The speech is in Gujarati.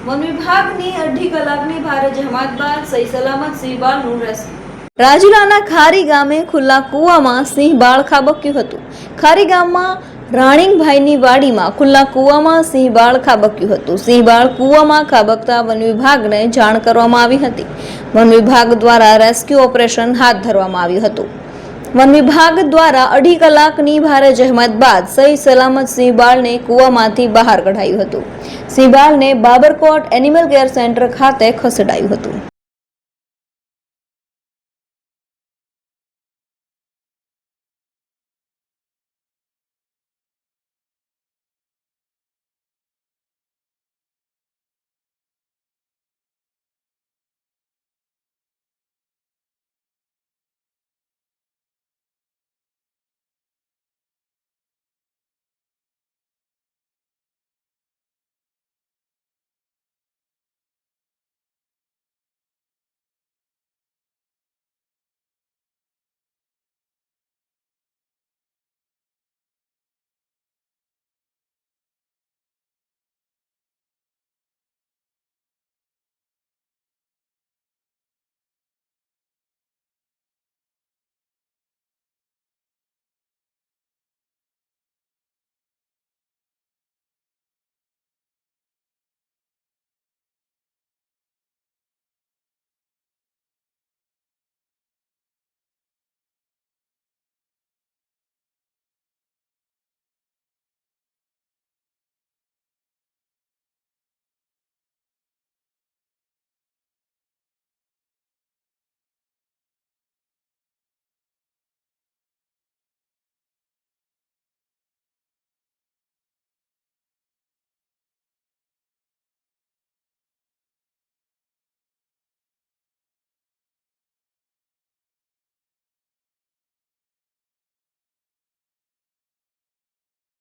વન વિભાગની 2.5 કલાકની ભારે જહેમત બાદ સહી સલામત સિંહ બાળનું રેસ્ક્યુ। રાજુલાના ખારી ગામે ખુલ્લા કૂવામાં સિંહ બાળ ખાબક્યું હતું। ખારી ગામમાં રાણીંગભાઈની વાડીમાં ખુલ્લા કૂવામાં સિંહ બાળ ખાબક્યું હતું। સિંહ બાળ કૂવામાં ખાબકતા વન વિભાગને જાણ કરવામાં આવી હતી। વન વિભાગ દ્વારા રેસ્ક્યુ ઓપરેશન હાથ ધરવામાં આવ્યું હતું। વન વિભાગ દ્વારા 2.5 કલાકની ભારે જહેમત બાદ સહી સલામત સિંહ બાળને કૂવામાંથી બહાર કઢાયું હતું। સિંહ બાળને બાબરકોટ એનિમલ કેર સેન્ટર ખાતે ખસેડાયું હતું।